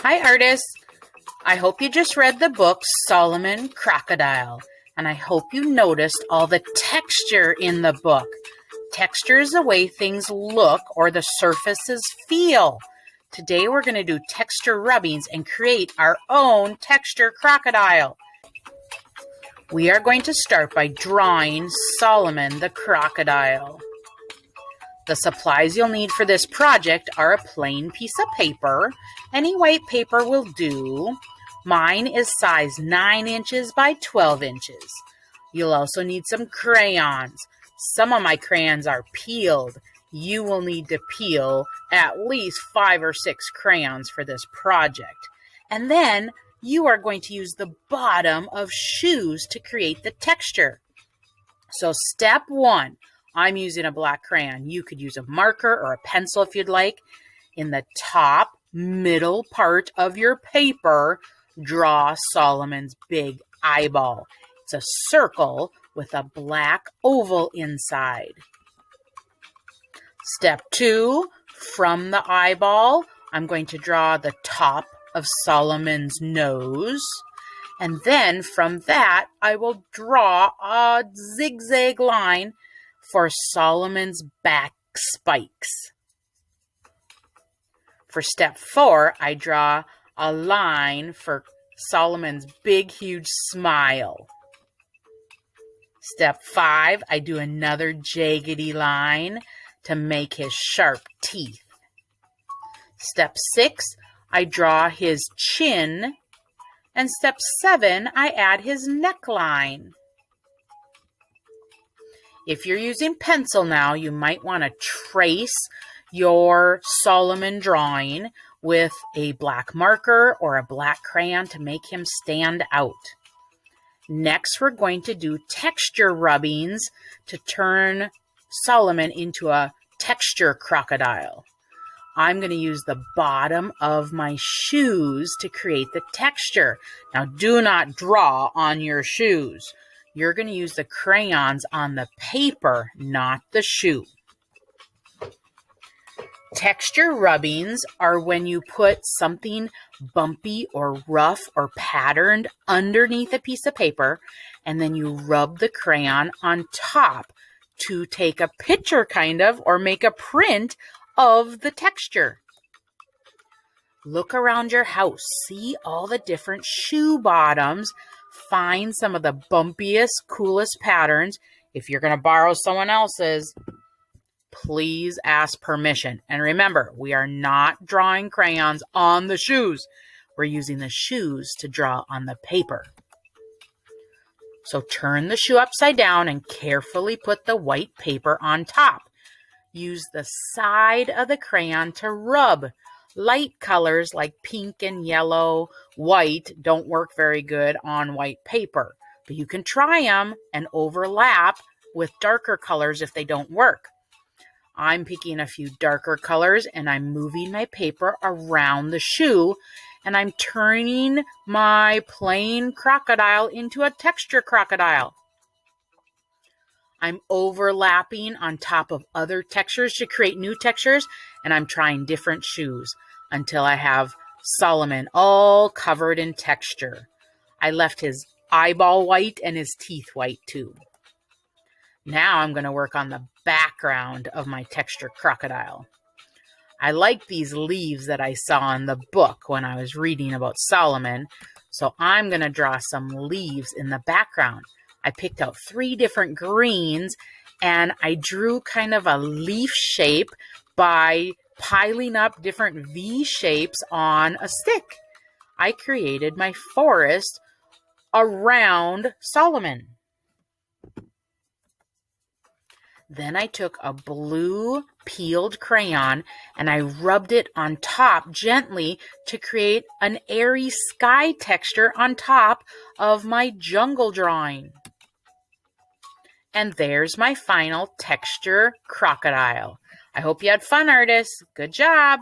Hi, artists. I hope you just read the book Solomon Crocodile, and I hope you noticed all the texture in the book. Texture is the way things look or the surfaces feel. Today we're going to do texture rubbings and create our own texture crocodile. We are going to start by drawing Solomon the crocodile. The supplies you'll need for this project are a plain piece of paper. Any white paper will do. Mine is size 9 inches by 12 inches. You'll also need some crayons. Some of my crayons are peeled. You will need to peel at least 5 or 6 crayons for this project. And then you are going to use the bottom of shoes to create the texture. So step 1. I'm using a black crayon. You could use a marker or a pencil if you'd like. In the top middle part of your paper, draw Solomon's big eyeball. It's a circle with a black oval inside. Step 2, from the eyeball, I'm going to draw the top of Solomon's nose. And then from that, I will draw a zigzag line for Solomon's back spikes. For step 4, I draw a line for Solomon's big, huge smile. Step 5, I do another jaggedy line to make his sharp teeth. Step 6, I draw his chin. And step 7, I add his neckline. If you're using pencil now, you might want to trace your Solomon drawing with a black marker or a black crayon to make him stand out. Next, we're going to do texture rubbings to turn Solomon into a texture crocodile. I'm going to use the bottom of my shoes to create the texture. Now, do not draw on your shoes. You're going to use the crayons on the paper, not the shoe. Texture rubbings are when you put something bumpy or rough or patterned underneath a piece of paper, and then you rub the crayon on top to take a picture or make a print of the texture. Look around your house. See all the different shoe bottoms. Find some of the bumpiest, coolest patterns. If you're going to borrow someone else's, please ask permission. And remember, we are not drawing crayons on the shoes. We're using the shoes to draw on the paper. So turn the shoe upside down and carefully put the white paper on top. Use the side of the crayon to rub. Light colors like pink and yellow, white don't work very good on white paper, but you can try them and overlap with darker colors if they don't work. I'm picking a few darker colors and I'm moving my paper around the shoe and I'm turning my plain crocodile into a texture crocodile. I'm overlapping on top of other textures to create new textures, and I'm trying different shoes until I have Solomon all covered in texture. I left his eyeball white and his teeth white too. Now I'm going to work on the background of my texture crocodile. I like these leaves that I saw in the book when I was reading about Solomon, so I'm going to draw some leaves in the background. I picked out 3 different greens and I drew kind of a leaf shape by piling up different V shapes on a stick. I created my forest around Solomon. Then I took a blue peeled crayon and I rubbed it on top gently to create an airy sky texture on top of my jungle drawing. And there's my final texture crocodile. I hope you had fun, artists. Good job.